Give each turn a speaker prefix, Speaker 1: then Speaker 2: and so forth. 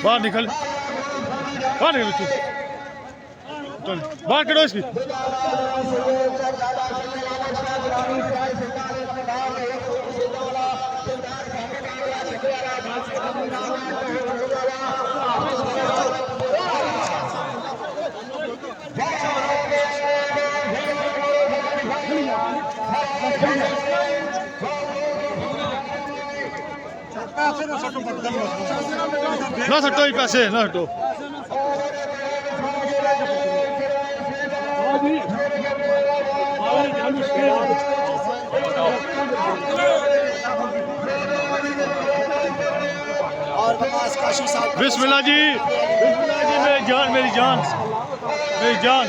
Speaker 1: बाहर निकल बिट्टू। चल बाहर करो इसकी। ना सटो ही पैसे ना हटो। बिस्मिल्लाह जी, मेरी जान मेरी जान मेरी जान।